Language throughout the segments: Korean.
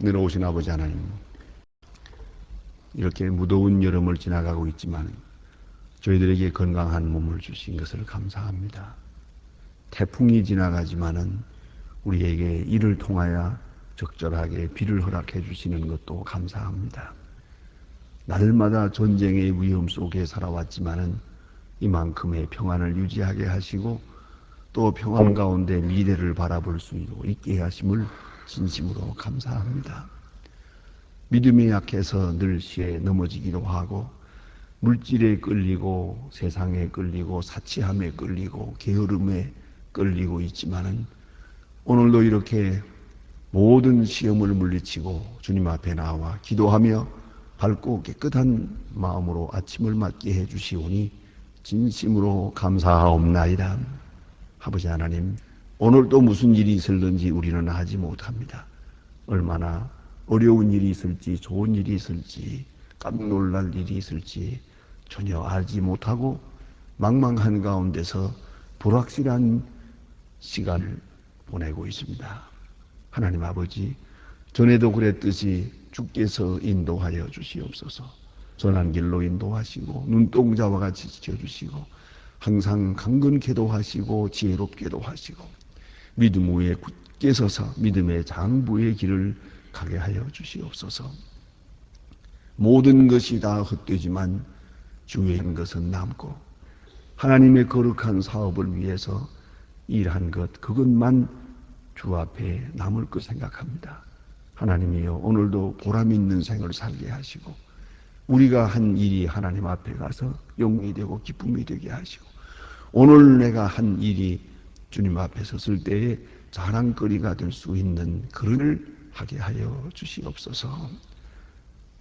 내려오신 아버지 하나님, 이렇게 무더운 여름을 지나가고 있지만 저희들에게 건강한 몸을 주신 것을 감사합니다. 태풍이 지나가지만은 우리에게 이를 통하여 적절하게 비를 허락해 주시는 것도 감사합니다. 날마다 전쟁의 위험 속에 살아왔지만은 이만큼의 평안을 유지하게 하시고 또 평안 가운데 미래를 바라볼 수 있게 하심을 진심으로 감사합니다. 믿음이 약해서 늘 시에 넘어지기도 하고 물질에 끌리고 세상에 끌리고 사치함에 끌리고 게으름에 끌리고 있지만은 오늘도 이렇게 모든 시험을 물리치고 주님 앞에 나와 기도하며 밝고 깨끗한 마음으로 아침을 맞게 해주시오니 진심으로 감사하옵나이다. 아버지 하나님, 오늘도 무슨 일이 있을는지 우리는 하지 못합니다. 얼마나 어려운 일이 있을지 좋은 일이 있을지 깜짝 놀랄 일이 있을지 전혀 알지 못하고 망망한 가운데서 불확실한 시간을 보내고 있습니다. 하나님 아버지, 전에도 그랬듯이 주께서 인도하여 주시옵소서. 선한 길로 인도하시고 눈동자와 같이 지켜주시고 항상 강건케도 하시고 지혜롭게도 하시고 믿음 위에 굳게 서서 믿음의 장부의 길을 가게 하여 주시옵소서. 모든 것이 다 헛되지만 주의 한 것은 남고 하나님의 거룩한 사업을 위해서 일한 것, 그것만 주 앞에 남을 것 생각합니다. 하나님이여, 오늘도 보람 있는 생을 살게 하시고 우리가 한 일이 하나님 앞에 가서 영광이 되고 기쁨이 되게 하시고 오늘 내가 한 일이 주님 앞에 섰을 때에 자랑거리가 될 수 있는 그런 일을 하게 하여 주시옵소서.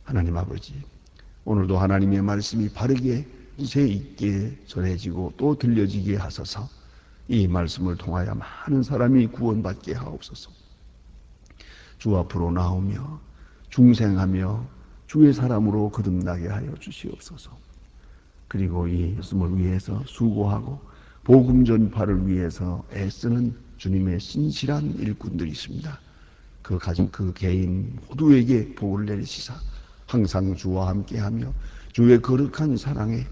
하나님 아버지, 오늘도 하나님의 말씀이 바르게 새 있게 전해지고 또 들려지게 하소서. 이 말씀을 통하여 많은 사람이 구원받게 하옵소서. 주 앞으로 나오며 중생하며 주의 사람으로 거듭나게 하여 주시옵소서. 그리고 이 말씀을 위해서 수고하고 복음 전파를 위해서 애쓰는 주님의 신실한 일꾼들이 있습니다. 그 가정, 그 개인 모두에게 복을 내리시사 항상 주와 함께하며 주의 거룩한 사랑에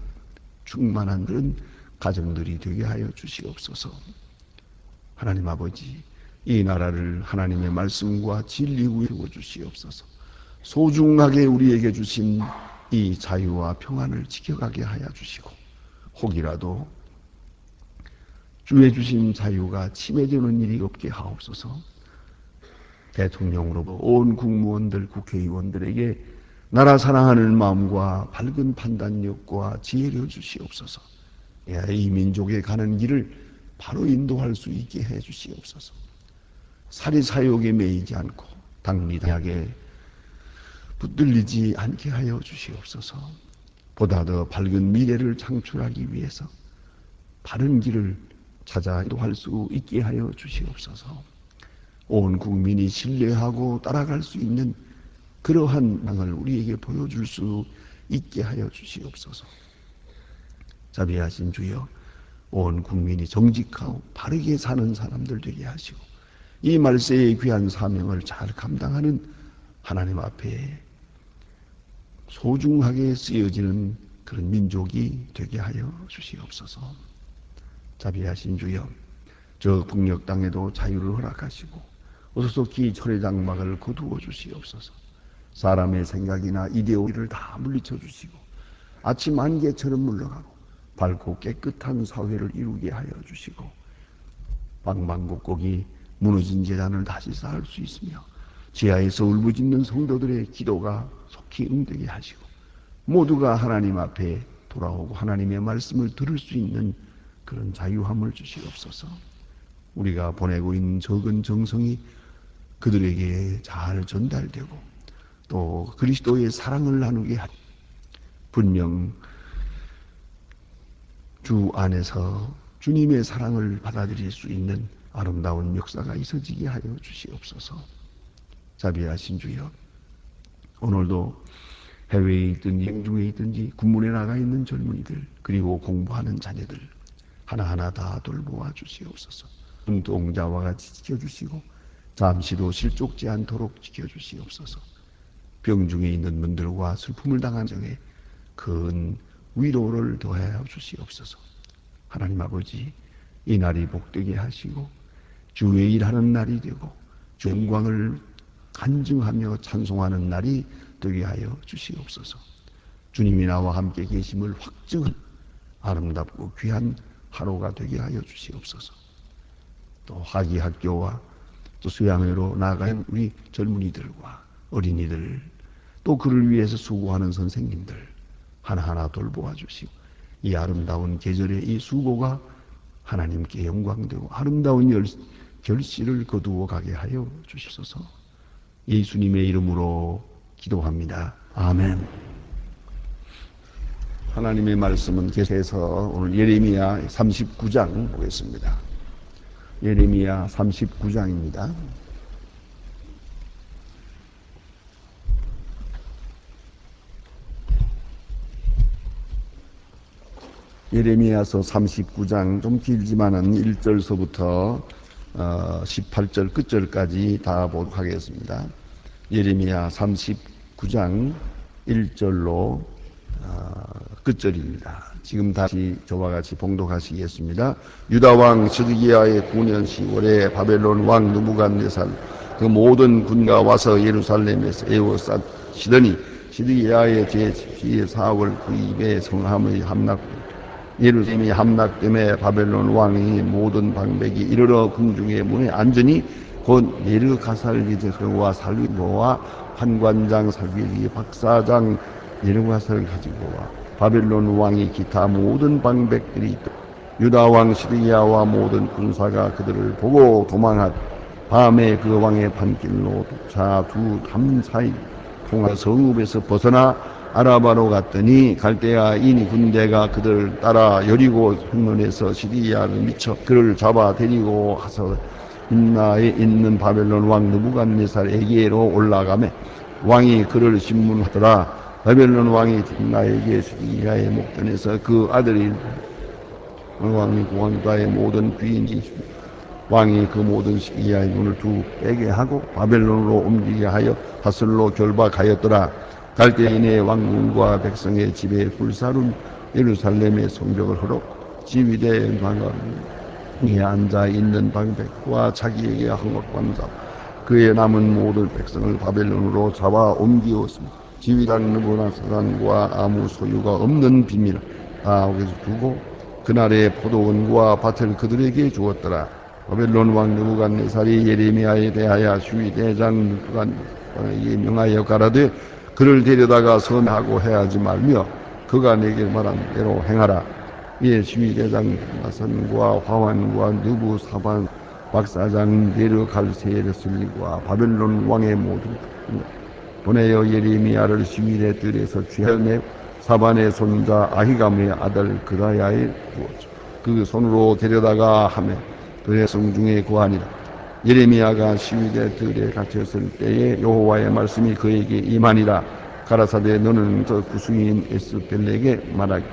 충만한 그런 가정들이 되게 하여 주시옵소서. 하나님 아버지, 이 나라를 하나님의 말씀과 진리 위에 두어 주시옵소서. 소중하게 우리에게 주신 이 자유와 평안을 지켜가게 하여 주시고 혹이라도 주의 주신 자유가 침해되는 일이 없게 하옵소서. 대통령으로부터 온 국무원들, 국회의원들에게 나라 사랑하는 마음과 밝은 판단력과 지혜를 주시옵소서. 이 민족에 가는 길을 바로 인도할 수 있게 해 주시옵소서. 사리사욕에 매이지 않고 당리당하게 붙들리지 않게 하여 주시옵소서. 보다 더 밝은 미래를 창출하기 위해서 바른 길을 찾아 인도할 수 있게 하여 주시옵소서. 온 국민이 신뢰하고 따라갈 수 있는 그러한 방을 우리에게 보여줄 수 있게 하여 주시옵소서. 자비하신 주여, 온 국민이 정직하고 바르게 사는 사람들 되게 하시고 이 말세의 귀한 사명을 잘 감당하는 하나님 앞에 소중하게 쓰여지는 그런 민족이 되게 하여 주시옵소서. 자비하신 주여, 저 북녘 땅에도 자유를 허락하시고 어소속히 철의 장막을 거두어 주시옵소서. 사람의 생각이나 이데올기를 다 물리쳐 주시고 아침 안개처럼 물러가고 밝고 깨끗한 사회를 이루게 하여 주시고 방방곡곡이 무너진 재단을 다시 쌓을 수 있으며 지하에서 울부짖는 성도들의 기도가 속히 응되게 하시고 모두가 하나님 앞에 돌아오고 하나님의 말씀을 들을 수 있는 그런 자유함을 주시옵소서. 우리가 보내고 있는 적은 정성이 그들에게 잘 전달되고 또 그리스도의 사랑을 나누게 하고 분명 주 안에서 주님의 사랑을 받아들일 수 있는 아름다운 역사가 있어지게 하여 주시옵소서. 자비하신 주여, 오늘도 해외에 있든지 행중에 있든지 군문에 나가 있는 젊은이들 그리고 공부하는 자녀들 하나하나 다 돌보아 주시옵소서. 눈동자와 같이 지켜주시고 잠시도 실족지 않도록 지켜주시옵소서. 병중에 있는 분들과 슬픔을 당한 적에 큰 위로를 더하여 주시옵소서. 하나님 아버지, 이 날이 복되게 하시고 주의 일하는 날이 되고 주 영광을 간증하며 찬송하는 날이 되게 하여 주시옵소서. 주님이 나와 함께 계심을 확증한 아름답고 귀한 하루가 되게 하여 주시옵소서. 또 화기학교와 또 수양회로 나아가는 우리 젊은이들과 어린이들, 또 그를 위해서 수고하는 선생님들 하나하나 돌보아 주시고 이 아름다운 계절의 이 수고가 하나님께 영광되고 아름다운 결실을 거두어 가게 하여 주시소서. 예수님의 이름으로 기도합니다. 아멘. 하나님의 말씀은 계속해서 오늘 예레미야 39장 보겠습니다. 예레미야 39장입니다. 예레미야서 39장 좀 길지만은 1절서부터 18절 끝절까지 다 보도록 하겠습니다. 예레미야 39장 1절로 끝절입니다. 지금 다시 저와 같이 봉독하시겠습니다. 유다왕 시드기야의 9년 10월에 바벨론 왕 느부갓네살 그 모든 군가 와서 예루살렘에서 에워싸시더니 시드기야의 제 4월 그 입에 성함의 예루살렘이 함락됨에 바벨론 왕이 모든 방백이 이르러 궁중의 문에 앉으니 곧 네르가살리드와 살리고와 판관장 살리기 박사장 네르가살 가지고와 바벨론 왕이 기타 모든 방백들이 있다. 유다 왕 시드기야와 모든 군사가 그들을 보고 도망하되 밤에 그 왕의 반길로 차 두 담 사이 통하 성읍에서 벗어나 아라바로 갔더니 갈대아인 군대가 그들을 따라 여리고 현문에서 시드기야를 미쳐 그를 잡아 데리고 가서 림나에 있는 바벨론 왕 느부갓네살에게로 올라가매 왕이 그를 신문하더라. 바벨론 왕이 림나에게 시드기야의 목전에서 그 아들이 왕이 왕가의 모든 귀인이 왕이 그 모든 시드기야의 눈을 두 빼게 하고 바벨론으로 옮기게 하여 하슬로 결박하였더라. 갈대인의 왕궁과 백성의 집에 불사른 예루살렘의 성벽을 허러 지휘대 방언에 앉아있는 방백과 자기에게 항복관자 그의 남은 모든 백성을 바벨론으로 잡아 옮기었습니다. 지휘관 느부갓네살과 아무 소유가 없는 비밀을 다 거기서 두고 그날의 포도원과 밭을 그들에게 주었더라. 바벨론 왕 느부갓네살이 예레미야에 대하여 주의대장 느부갓네살에게 명하여 가라되 그를 데려다가 선하고 해하지 말며 그가 내게 말한 대로 행하라. 이에 지휘대장 나산과 화환과 느부사반 박사장 네르갈세르슬리와 바벨론 왕의 모든 보내어 예레미야를 지휘대 뜰에서 취하여 사반의 손자 아히감의 아들 그다야에 두었죠. 그 손으로 데려다가 하매 그의 성중에 거하니라. 예레미야가 시위대 들에 갇혔을 때에 여호와의 말씀이 그에게 임하니라. 가라사대 너는 저 구승인 에스벨에게 말하기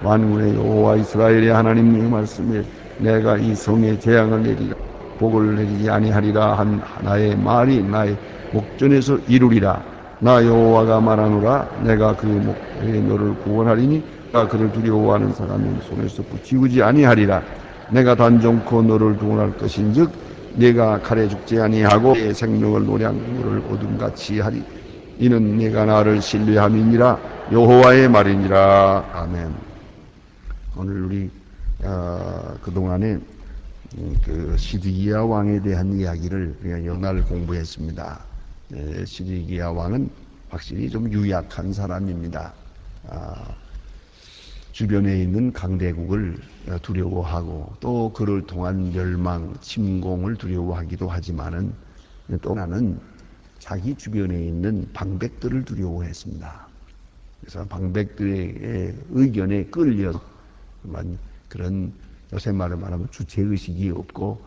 만군의 여호와 이스라엘의 하나님의 말씀에 내가 이 성에 재앙을 내리라 복을 내리지 아니하리라 한 나의 말이 나의 목전에서 이루리라. 나 여호와가 말하노라. 내가 그 목에 너를 구원하리니 내가 그를 두려워하는 사람의 손에서 붙이우지 아니하리라. 내가 단정코 너를 구원할 것인즉 네가 칼에 죽지 아니하고 내 생명을 노량물을 얻음같이 하리. 이는 네가 나를 신뢰함이니라. 여호와의 말이니라. 아멘. 오늘 우리 그동안에 그 시드기야 왕에 대한 이야기를 우리가 영날 공부했습니다. 시드기야 왕은 확실히 좀 유약한 사람입니다. 주변에 있는 강대국을 두려워하고 또 그를 통한 멸망, 침공을 두려워하기도 하지만은 또 나는 자기 주변에 있는 방백들을 두려워했습니다. 그래서 방백들의 의견에 끌려 그런 요새 말을 말하면 주체의식이 없고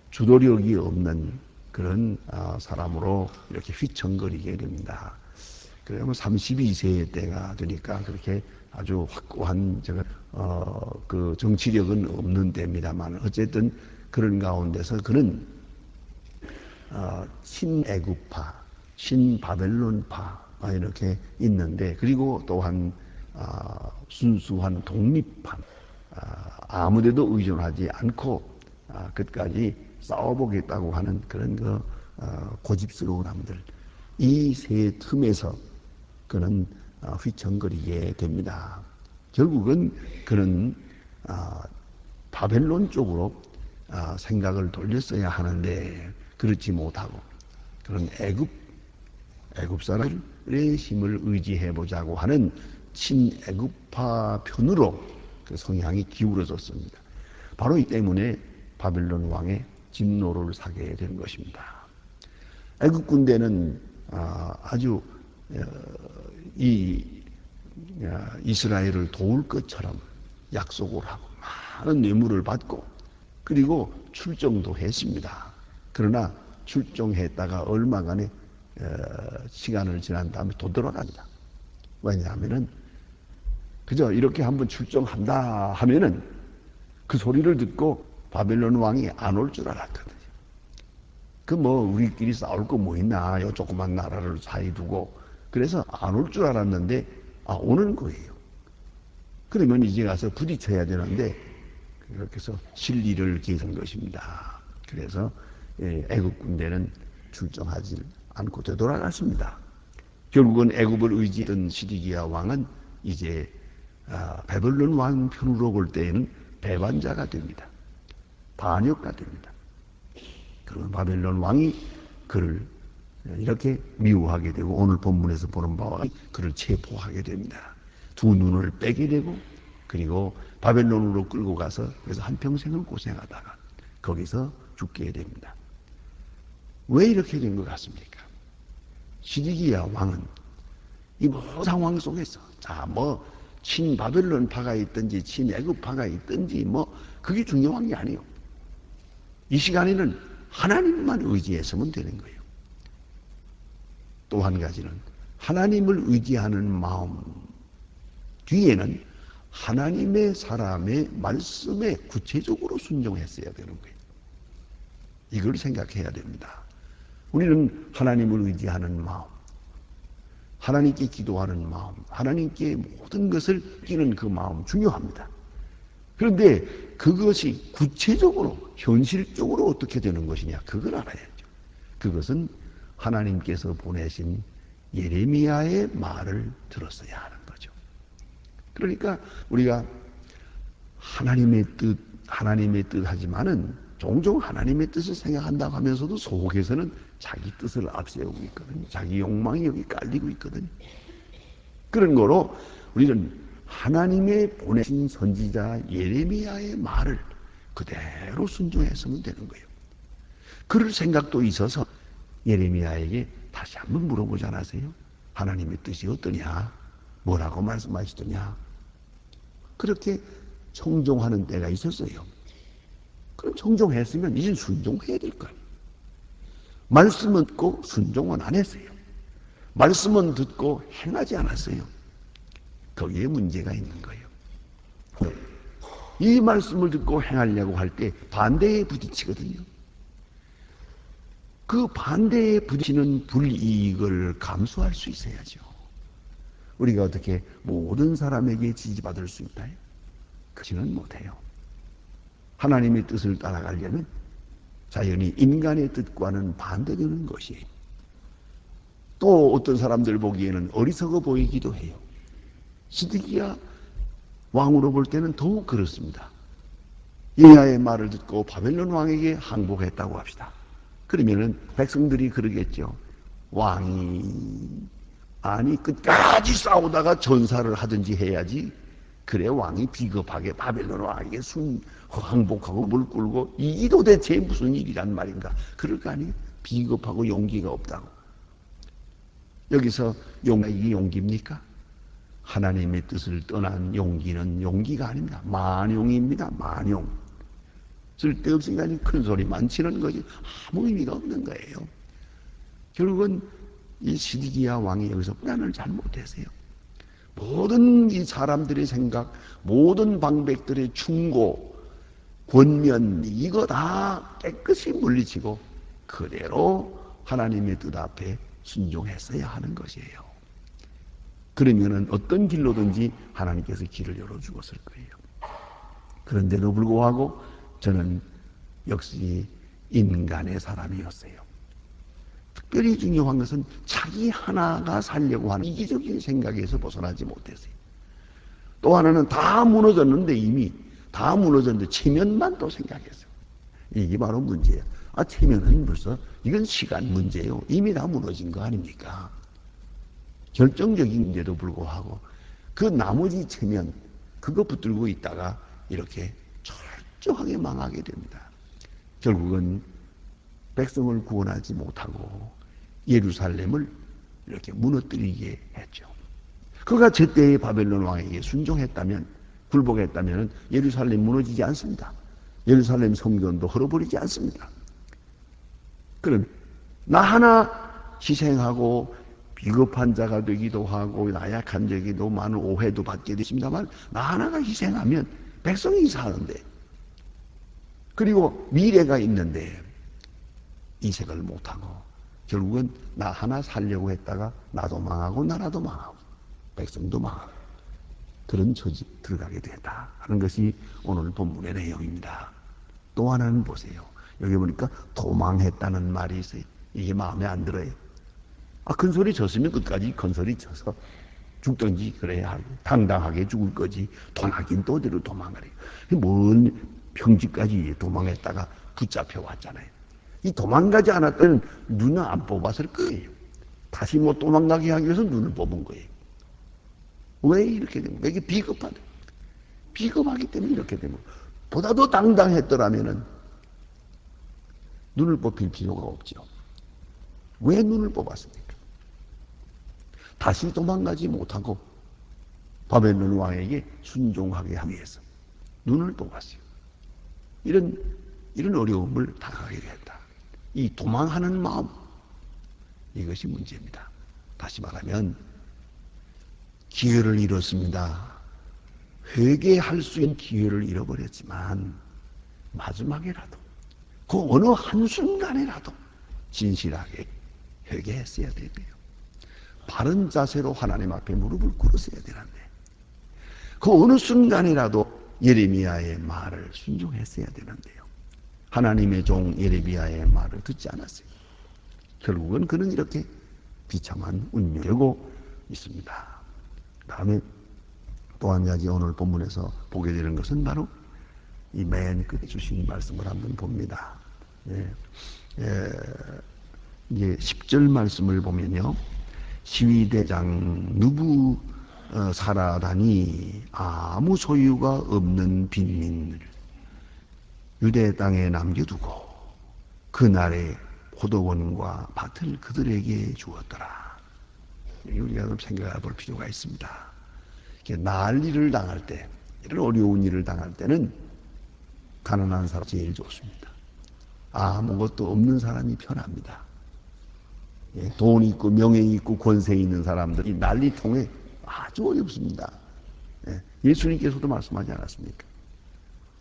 주도력이 없는 그런 사람으로 이렇게 휘청거리게 됩니다. 그러면 32세 때가 되니까 그렇게 아주 확고한 그 정치력은 없는 때입니다만 어쨌든 그런 가운데서 그는 친애굽파, 친바벨론파 이렇게 있는데, 그리고 또한 순수한 독립파, 아무데도 의존하지 않고 끝까지 싸워보겠다고 하는 그런 고집스러운 사람들, 이 세 틈에서 그는 휘청거리게 됩니다. 결국은 그는 바벨론 쪽으로 생각을 돌렸어야 하는데 그렇지 못하고 그런 애굽 사람의 힘을 의지해 보자고 하는 친애굽파 편으로 그 성향이 기울어졌습니다. 바로 이 때문에 바벨론 왕의 진노를 사게 된 것입니다. 애굽 군대는 아주 이스라엘을 도울 것처럼 약속을 하고 많은 뇌물을 받고 그리고 출정도 했습니다. 그러나 출정했다가 얼마간의 시간을 지난 다음에 또 돌아갑니다. 왜냐하면은 그저 이렇게 한번 출정한다 하면은 그 소리를 듣고 바벨론 왕이 안 올 줄 알았거든요. 우리끼리 싸울 거 뭐 있나, 요 조그만 나라를 사이 두고. 그래서 안 올 줄 알았는데 오는 거예요. 그러면 이제 가서 부딪혀야 되는데 그렇게 해서 실리를 기해선 것입니다. 그래서 애굽 군대는 출정하지 않고 되돌아갔습니다. 결국은 애굽을 의지했던 시드기야 왕은 이제 바벨론 왕 편으로 볼 때에는 배반자가 됩니다. 반역가 됩니다. 그러면 바벨론 왕이 그를 이렇게 미워하게 되고 오늘 본문에서 보는 바와 같이 그를 체포하게 됩니다. 두 눈을 빼게 되고 그리고 바벨론으로 끌고 가서 그래서 한평생을 고생하다가 거기서 죽게 됩니다. 왜 이렇게 된 것 같습니까? 시드기야 왕은 이 모든 상황 속에서 친바벨론파가 있든지 친애굽파가 있든지 그게 중요한 게 아니에요. 이 시간에는 하나님만 의지했으면 되는 거예요. 또 한 가지는 하나님을 의지하는 마음 뒤에는 하나님의 사람의 말씀에 구체적으로 순종했어야 되는 거예요. 이걸 생각해야 됩니다. 우리는 하나님을 의지하는 마음, 하나님께 기도하는 마음, 하나님께 모든 것을 끼는 그 마음 중요합니다. 그런데 그것이 구체적으로 현실적으로 어떻게 되는 것이냐, 그걸 알아야죠. 그것은 하나님께서 보내신 예레미야의 말을 들었어야 하는 거죠. 그러니까 우리가 하나님의 뜻 하지만은 종종 하나님의 뜻을 생각한다고 하면서도 속에서는 자기 뜻을 앞세우고 있거든요. 자기 욕망이 여기 깔리고 있거든요. 그런 거로 우리는 하나님의 보내신 선지자 예레미야의 말을 그대로 순종했으면 되는 거예요. 그럴 생각도 있어서 예레미야에게 다시 한번 물어보지 않았어요? 하나님의 뜻이 어떠냐? 뭐라고 말씀하시더냐? 그렇게 청종하는 때가 있었어요. 그럼 청종했으면 이제 순종해야 될 거예요. 말씀은 듣고 순종은 안 했어요. 말씀은 듣고 행하지 않았어요. 거기에 문제가 있는 거예요. 이 말씀을 듣고 행하려고 할 때 반대에 부딪히거든요. 그 반대에 부딪히는 불이익을 감수할 수 있어야죠. 우리가 어떻게 모든 사람에게 지지받을 수 있나요? 그렇지는 못해요. 하나님의 뜻을 따라가려면 자연히 인간의 뜻과는 반대되는 것이에요. 또 어떤 사람들 보기에는 어리석어 보이기도 해요. 시드기야 왕으로 볼 때는 더욱 그렇습니다. 예레미야의 말을 듣고 바벨론 왕에게 항복했다고 합시다. 그러면은 백성들이 그러겠죠. 왕이 끝까지 싸우다가 전사를 하든지 해야지. 그래 왕이 비겁하게 바벨론 왕에게 항복하고 물 꿇고 이게 도대체 무슨 일이란 말인가. 그럴 거 아니에요. 비겁하고 용기가 없다고. 여기서 이게 용기입니까? 하나님의 뜻을 떠난 용기는 용기가 아닙니다. 만용입니다. 만용. 쓸데없으니까 큰 소리만 치는 거지 아무 의미가 없는 거예요. 결국은 이 시드기야 왕이 여기서 plan을 잘못했어요. 모든 이 사람들의 생각, 모든 방백들의 충고, 권면 이거 다 깨끗이 물리치고 그대로 하나님의 뜻 앞에 순종했어야 하는 것이에요. 그러면은 어떤 길로든지 하나님께서 길을 열어주었을 거예요. 그런데도 불구하고 저는 역시 인간의 사람이었어요. 특별히 중요한 것은 자기 하나가 살려고 하는 이기적인 생각에서 벗어나지 못했어요. 또 하나는 다 무너졌는데 이미 다 무너졌는데 체면만 또 생각했어요. 이게 바로 문제예요. 체면은 벌써 이건 시간 문제예요. 이미 다 무너진 거 아닙니까? 결정적인데도 불구하고 그 나머지 체면 그거 붙들고 있다가 이렇게 철저하게 망하게 됩니다. 결국은 백성을 구원하지 못하고 예루살렘을 이렇게 무너뜨리게 했죠. 그가 제때의 바벨론 왕에게 순종했다면, 굴복했다면 예루살렘 무너지지 않습니다. 예루살렘 성전도 헐어버리지 않습니다. 그럼 나 하나 희생하고 비겁한 자가 되기도 하고 나약한 적이도 많은 오해도 받게 되십니다만, 나 하나가 희생하면 백성이 사는데, 그리고 미래가 있는데 이색을 못하고 결국은 나 하나 살려고 했다가 나도 망하고 나라도 망하고 백성도 망하고 그런 처지 들어가게 됐다 하는 것이 오늘 본문의 내용입니다. 또 하나는 보세요. 여기 보니까 도망했다는 말이 있어요. 이게 마음에 안 들어요. 큰 소리 쳤으면 끝까지 큰 소리 쳐서 죽든지 그래야 하고 당당하게 죽을 거지. 도망하긴 또 어디로 도망가래요. 먼 평지까지 도망했다가 붙잡혀 왔잖아요. 이 도망가지 않았다면 눈을 안 뽑았을 거예요. 다시 못 도망가게 하기 위해서 눈을 뽑은 거예요. 왜 이렇게 된 거예요? 이게 비겁하다. 비겁하기 때문에 이렇게 된 거예요. 보다 더 당당했더라면은 눈을 뽑힐 필요가 없죠. 왜 눈을 뽑았습니까? 다시 도망가지 못하고 바벨론 왕에게 순종하게 하기 위해서 눈을 뽑았어요. 이런 어려움을 당하게 됐다. 이 도망하는 마음, 이것이 문제입니다. 다시 말하면 기회를 잃었습니다. 회개할 수 있는 기회를 잃어버렸지만 마지막에라도 그 어느 한순간에라도 진실하게 회개했어야 되고요. 바른 자세로 하나님 앞에 무릎을 꿇었어야 되는데 그 어느 순간이라도 예레미야의 말을 순종했어야 되는데요. 하나님의 종 예레미야의 말을 듣지 않았어요. 결국은 그는 이렇게 비참한 운명이 되고 있습니다. 다음에 또 한 가지 오늘 본문에서 보게 되는 것은 바로 이 맨 끝에 주신 말씀을 한번 봅니다. 이제 10절 말씀을 보면요. 시위대장 느부사라단이 아무 소유가 없는 빈민을 유대 땅에 남겨두고 그날의 포도원과 밭을 그들에게 주었더라. 우리가 좀 생각해 볼 필요가 있습니다. 난리를 당할 때, 이런 어려운 일을 당할 때는 가난한 사람이 제일 좋습니다. 아무것도 없는 사람이 편합니다. 돈 있고 명예 있고 권세 있는 사람들이 난리통에 아주 어렵습니다. 예수님께서도 말씀하지 않았습니까?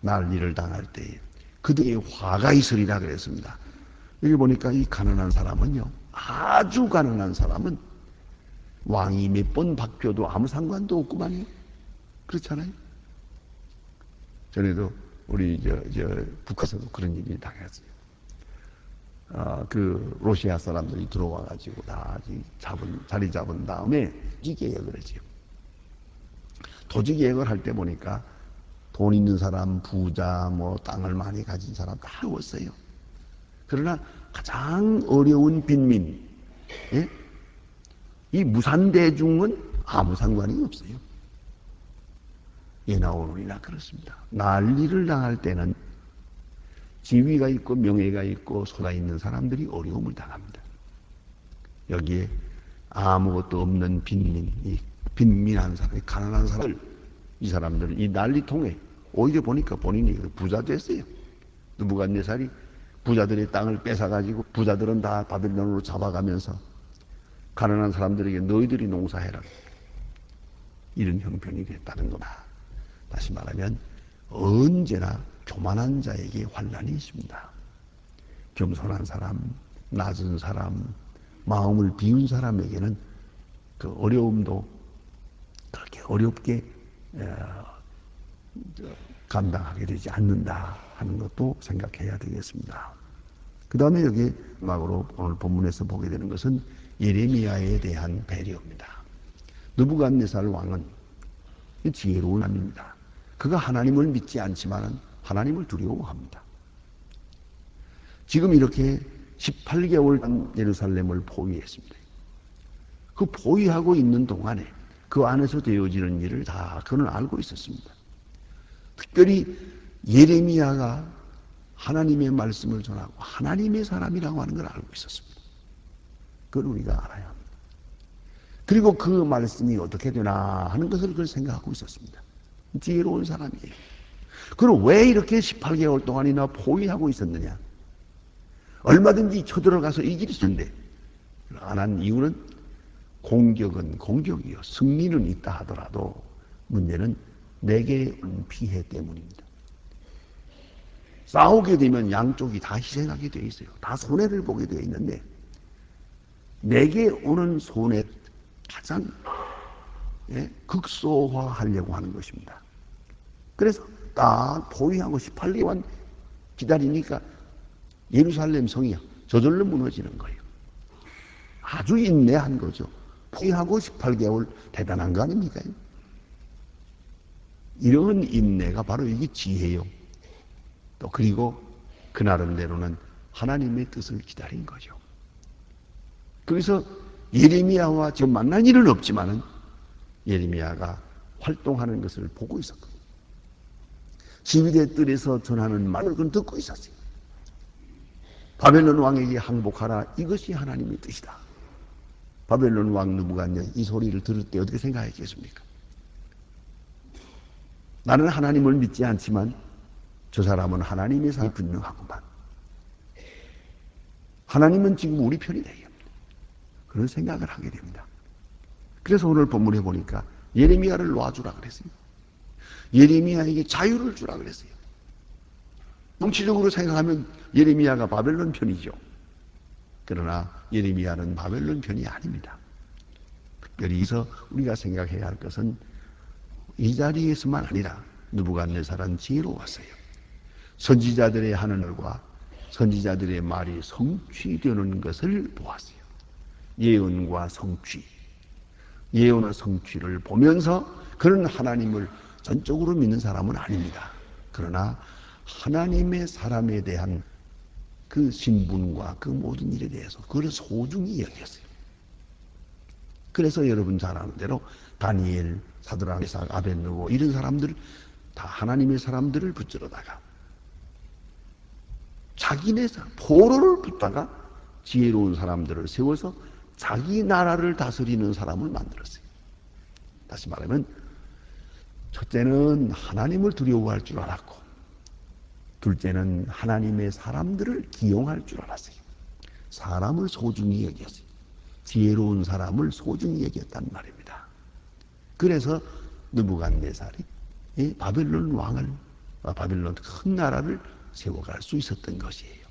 난리를 당할 때에 그들의 화가 있으리라 그랬습니다. 여기 보니까 이 가난한 사람은요, 아주 가난한 사람은 왕이 몇 번 바뀌어도 아무 상관도 없구만요. 그렇잖아요. 전에도 우리 북한에서도 그런 일이 당했어요. 그 러시아 사람들이 들어와가지고 다 자리 잡은 다음에 토지 계획을 했지요. 토지 계획을 할 때 보니까 돈 있는 사람, 부자, 땅을 많이 가진 사람 다 왔어요. 그러나 가장 어려운 빈민, 이 무산대중은 아무 상관이 없어요. 예나 오늘이나 그렇습니다. 난리를 당할 때는 지위가 있고 명예가 있고 소가 있는 사람들이 어려움을 당합니다. 여기에 아무것도 없는 빈민, 이 빈민한 사람, 가난한 사람들, 이 사람들은 이 난리통에 오히려 보니까 본인이 부자 됐어요. 느부갓네살이 부자들의 땅을 뺏어가지고 부자들은 다 바벨론으로 잡아가면서 가난한 사람들에게 너희들이 농사해라. 이런 형편이 됐다는 거다. 다시 말하면 언제나 교만한 자에게 환난이 있습니다. 겸손한 사람, 낮은 사람, 마음을 비운 사람에게는 그 어려움도 그렇게 어렵게 감당하게 되지 않는다 하는 것도 생각해야 되겠습니다. 그 다음에 여기 마지막으로 오늘 본문에서 보게 되는 것은 예레미야에 대한 배려입니다. 느부갓네살 왕은 지혜로운 사람입니다. 그가 하나님을 믿지 않지만 하나님을 두려워합니다. 지금 이렇게 18개월 예루살렘을 포위했습니다. 그 포위하고 있는 동안에 그 안에서 되어지는 일을 다 그는 알고 있었습니다. 특별히 예레미야가 하나님의 말씀을 전하고 하나님의 사람이라고 하는 걸 알고 있었습니다. 그걸 우리가 알아야 합니다. 그리고 그 말씀이 어떻게 되나 하는 것을 그걸 생각하고 있었습니다. 지혜로운 사람이에요. 그럼 왜 이렇게 18개월 동안이나 포위하고 있었느냐? 얼마든지 쳐들어가서 이길 수 있는데 안 한 이유는 공격은 공격이요. 승리는 있다 하더라도 문제는 내게 온 피해 때문입니다. 싸우게 되면 양쪽이 다 희생하게 되어 있어요. 다 손해를 보게 되어 있는데 내게 오는 손해 가장 극소화하려고 하는 것입니다. 그래서 딱 포위하고 18개월 기다리니까 예루살렘 성이 저절로 무너지는 거예요. 아주 인내한 거죠. 포위하고 18개월 대단한 거 아닙니까? 이런 인내가 바로 이게 지혜요. 또 그리고 그 나름대로는 하나님의 뜻을 기다린 거죠. 그래서 예레미야와 지금 만난 일은 없지만은 예레미야가 활동하는 것을 보고 있었거든요. 지휘대 뜰에서 전하는 말을 그건 듣고 있었어요. 바벨론 왕에게 항복하라. 이것이 하나님의 뜻이다. 바벨론 왕 느부갓네살 이 소리를 들을 때 어떻게 생각했겠습니까? 나는 하나님을 믿지 않지만 저 사람은 하나님의 사람이 분명하구만. 하나님은 지금 우리 편이 되겠다. 그런 생각을 하게 됩니다. 그래서 오늘 본문에 보니까 예레미야를 놔주라 그랬어요. 예레미야에게 자유를 주라 그랬어요. 정치적으로 생각하면 예레미야가 바벨론 편이죠. 그러나 예레미야는 바벨론 편이 아닙니다. 특별히 여기서 우리가 생각해야 할 것은 이 자리에서만 아니라 느부갓네살은 지혜로웠어요. 선지자들의 하는 말과 선지자들의 말이 성취되는 것을 보았어요. 예언과 성취, 예언과 성취를 보면서 그는 하나님을 전적으로 믿는 사람은 아닙니다. 그러나 하나님의 사람에 대한 그 신분과 그 모든 일에 대해서 그걸 소중히 여겼어요. 그래서 여러분 잘 아는 대로 다니엘, 사드락, 메삭, 아벳느고 이런 사람들 다 하나님의 사람들을 붙들어다가 자기네 포로를 붙다가 지혜로운 사람들을 세워서 자기 나라를 다스리는 사람을 만들었어요. 다시 말하면 첫째는 하나님을 두려워할 줄 알았고 둘째는 하나님의 사람들을 기용할 줄 알았어요. 사람을 소중히 여겼어요. 지혜로운 사람을 소중히 여겼단 말입니다. 그래서 느부갓네살이 바벨론 왕을 바벨론 큰 나라를 세워갈 수 있었던 것이에요.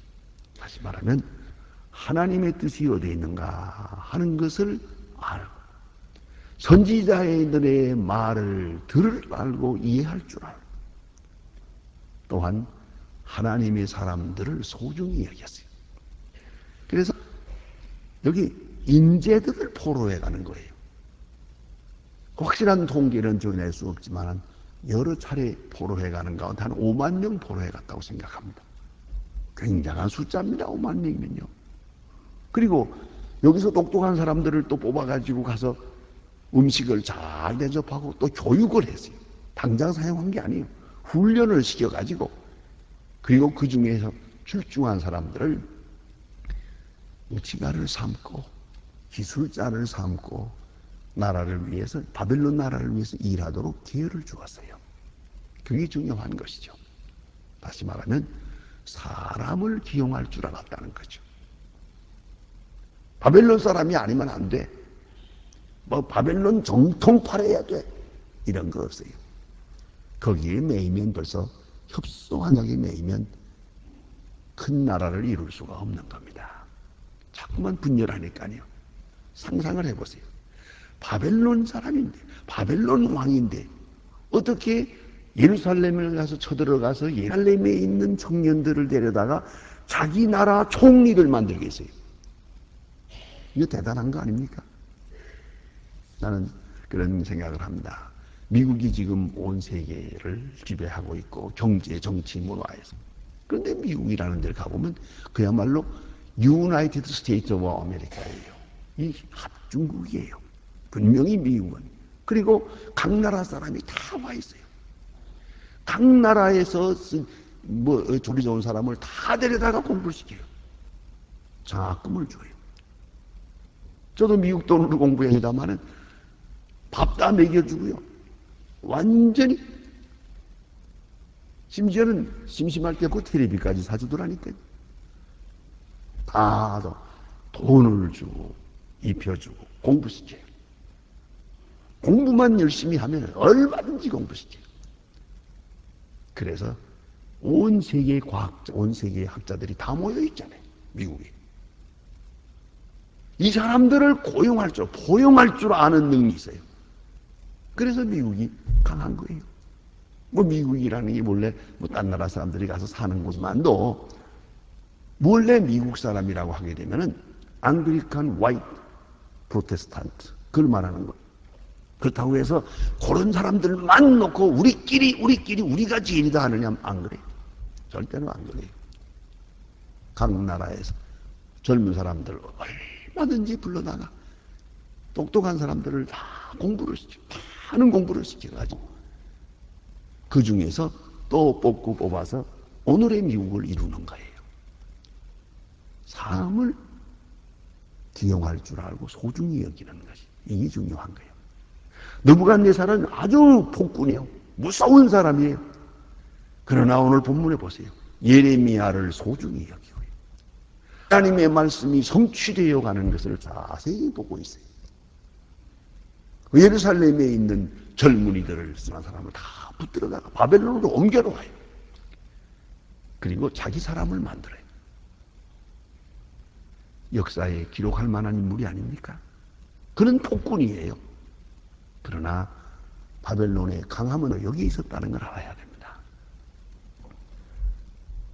다시 말하면 하나님의 뜻이 어디에 있는가 하는 것을 알고 선지자들의 말을 알고 이해할 줄 알고 또한 하나님의 사람들을 소중히 여겼어요. 그래서 여기 인재들을 포로해 가는 거예요. 확실한 통계는 전할 수 없지만 여러 차례 포로해 가는 가운데 한 5만 명 포로해 갔다고 생각합니다. 굉장한 숫자입니다. 5만 명이면요. 그리고 여기서 똑똑한 사람들을 또 뽑아가지고 가서 음식을 잘 대접하고 또 교육을 했어요. 당장 사용한 게 아니에요. 훈련을 시켜가지고 그리고 그 중에서 출중한 사람들을 무치가를 삼고 기술자를 삼고 나라를 위해서 바벨론 나라를 위해서 일하도록 기회를 주었어요. 그게 중요한 것이죠. 다시 말하면 사람을 기용할 줄 알았다는 거죠. 바벨론 사람이 아니면 안 돼. 뭐 바벨론 정통파래야 돼. 이런 거 없어요. 거기에 매이면 벌써 협소한 적이 매이면 큰 나라를 이룰 수가 없는 겁니다. 자꾸만 분열하니까요. 상상을 해보세요. 바벨론 사람인데, 바벨론 왕인데 어떻게 예루살렘을 가서 쳐들어가서 예루살렘에 있는 청년들을 데려다가 자기 나라 총리를 만들겠어요. 이거 대단한 거 아닙니까? 나는 그런 생각을 합니다. 미국이 지금 온 세계를 지배하고 있고 경제, 정치, 문화에서. 그런데 미국이라는 데를 가보면 그야말로 유나이티드 스테이트 오브 아메리카예요. 이 합중국이에요. 분명히 미국은. 그리고 각 나라 사람이 다 와 있어요. 각 나라에서 조리 좋은 사람을 다 데려다가 공부를 시켜요. 장학금을 줘요. 저도 미국 돈으로 공부했다마는 밥 다 먹여주고요. 완전히. 심지어는 심심할 때 그 텔레비까지 사주더라니까요. 다 돈을 주고 입혀주고 공부시켜요. 공부만 열심히 하면 얼마든지 공부시켜요. 그래서 온 세계의 과학자, 온 세계의 학자들이 다 모여 있잖아요. 미국에. 이 사람들을 포용할 줄 아는 능력이 있어요. 그래서 미국이 강한 거예요. 미국이라는 게 원래 딴 나라 사람들이 가서 사는 곳만도 원래 미국 사람이라고 하게 되면은 앙글리칸 화이트 프로테스탄트 그걸 말하는 거예요. 그렇다고 해서 그런 사람들만 놓고 우리끼리 우리가 제일이다 하느냐 안 그래요. 절대로 안 그래요. 각 나라에서 젊은 사람들 얼마든지 불러다가 똑똑한 사람들을 다 하는 공부를 시켜가지고 그 중에서 또 뽑아서 오늘의 미국을 이루는 거예요. 사람을 기용할 줄 알고 소중히 여기는 것이 이게 중요한 거예요. 느부갓네살은 아주 폭군이에요. 무서운 사람이에요. 그러나 오늘 본문에 보세요. 예레미야를 소중히 여기고 하나님의 말씀이 성취되어 가는 것을 자세히 보고 있어요. 예루살렘에 있는 젊은이들을 쓰는 사람을 다 붙들어다가 바벨론으로 옮겨놓아요. 그리고 자기 사람을 만들어요. 역사에 기록할 만한 인물이 아닙니까? 그는 폭군이에요. 그러나 바벨론의 강함은 여기 있었다는 걸 알아야 됩니다.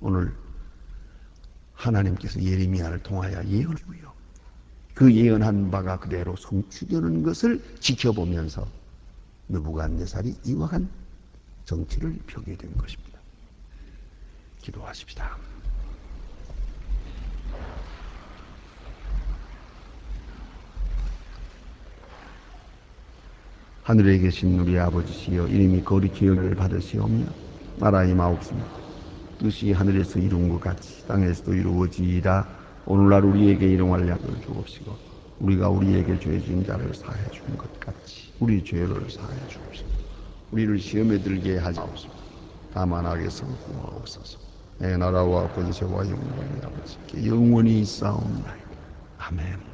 오늘 하나님께서 예레미야를 통하여 예언하고요. 그 예언한 바가 그대로 성취되는 것을 지켜보면서 느부갓네살이 이와 같은 정치를 펴게 된 것입니다. 기도하십시다. 하늘에 계신 우리 아버지시여, 이름이 거룩히 여김을 받으시오며 나라의 마옵소서 뜻이 하늘에서 이룬 것 같이 땅에서도 이루어지이다. 오늘날 우리에게 일용할 약을 주옵시고 우리가 우리에게 죄 지은 자를 사해 준 것 같이 우리 죄를 사해 주옵시고 우리를 시험에 들게 하지 마옵소서. 다만 악에서 구하옵소서. 내 나라와 권세와 영광이 아버지께 영원히 있사옵나이다. 아멘.